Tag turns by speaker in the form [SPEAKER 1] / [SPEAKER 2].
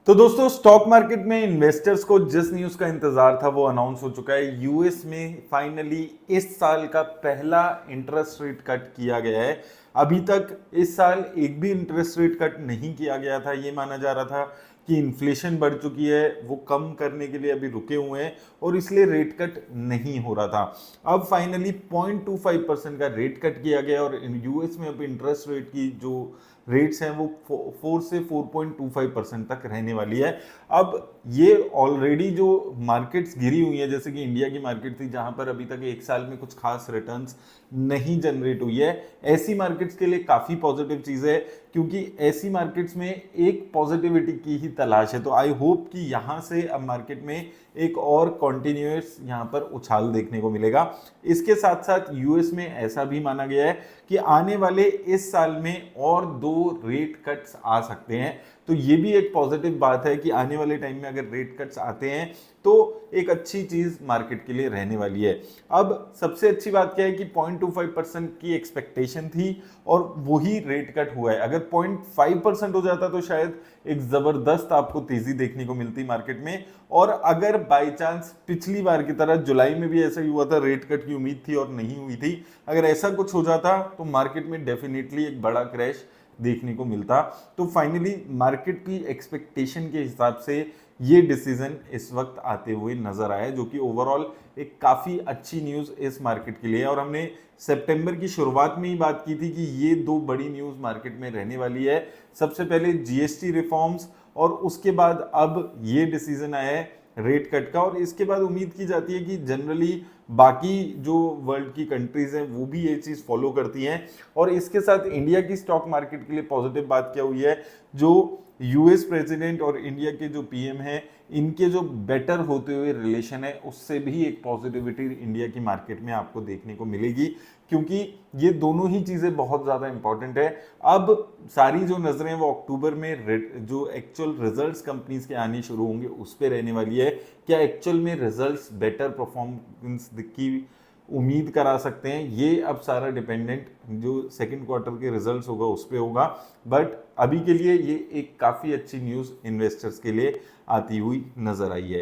[SPEAKER 1] तो दोस्तों stock market में इन्वेस्टर्स को जिस न्यूज का इंतजार था वो अनाउंस हो चुका है। यूएस में फाइनली इस साल का पहला इंटरेस्ट रेट कट किया गया है। अभी तक इस साल एक भी इंटरेस्ट रेट कट नहीं किया गया था। ये माना जा रहा था कि इन्फ्लेशन बढ़ चुकी है, वो कम करने के लिए अभी रुके हुए हैं और इसलिए रेट कट नहीं हो रहा था। अब फाइनली 0.25% का रेट कट किया गया और यूएस में अब इंटरेस्ट रेट की जो रेट्स हैं वो 4 से 4.25% तक रहने वाली है। अब ये ऑलरेडी जो मार्केट्स गिरी हुई है, जैसे कि इंडिया की मार्केट थी जहां पर अभी तक एक साल में कुछ खास रिटर्न्स नहीं जनरेट हुई है, ऐसी मार्केट्स के लिए काफी पॉजिटिव चीज है क्योंकि ऐसी मार्केट्स में एक पॉजिटिविटी की ही तलाश है। तो आई होप कि यहां से अब मार्केट में एक और कॉन्टिन्यूस यहां पर उछाल देखने को मिलेगा। इसके साथ साथ यूएस में ऐसा भी माना गया है कि आने वाले इस साल में और 2 रेट कट्स आ सकते हैं। तो ये भी एक पॉजिटिव बात है कि आने वाले टाइम में अगर रेट कट्स आते हैं तो एक अच्छी चीज मार्केट के लिए रहने वाली है। अब सबसे अच्छी बात क्या है कि 0.25% की एक्सपेक्टेशन थी और वही रेट कट हुआ है। अगर 0.5% हो जाता तो शायद एक जबरदस्त आपको तेजी देखने को मिलती मार्केट में। और अगर बाय चांस पिछली बार की तरह जुलाई में भी ऐसा ही हुआ था, रेट कट की उम्मीद थी और नहीं हुई थी, अगर ऐसा कुछ हो जाता तो मार्केट में डेफिनेटली एक बड़ा क्रैश देखने को मिलता। तो फाइनली मार्केट की एक्सपेक्टेशन के हिसाब से ये डिसीजन इस वक्त आते हुए नजर आया, जो कि ओवरऑल एक काफी अच्छी न्यूज इस मार्केट के लिए है। और हमने सितंबर की शुरुआत में ही बात की थी कि ये 2 बड़ी न्यूज मार्केट में रहने वाली है। सबसे पहले जीएसटी रिफॉर्म्स और उसके बाद अब ये डिसीजन आया है रेट कट का। और इसके बाद उम्मीद की जाती है कि जनरली बाकी जो वर्ल्ड की कंट्रीज हैं वो भी ये चीज फॉलो करती हैं। और इसके साथ इंडिया की स्टॉक मार्केट के लिए पॉजिटिव बात क्या हुई है, जो यूएस प्रेसिडेंट और इंडिया के जो पीएम हैं इनके जो बेटर होते हुए रिलेशन है उससे भी एक पॉजिटिविटी इंडिया की मार्केट में आपको देखने को मिलेगी, क्योंकि ये दोनों ही चीजें बहुत ज्यादा इंपॉर्टेंट है। अब सारी जो नजरें वो अक्टूबर में जो एक्चुअल रिजल्ट्स कंपनीज के आने शुरू होंगे उस पर रहने वाली है। क्या एक्चुअल में रिजल्ट्स बेटर परफॉर्मेंस की उम्मीद करा सकते हैं, ये अब सारा डिपेंडेंट जो सेकंड क्वार्टर के रिजल्ट्स होगा उस पर होगा। बट अभी के लिए ये एक काफी अच्छी न्यूज इन्वेस्टर्स के लिए आती हुई नजर आई है।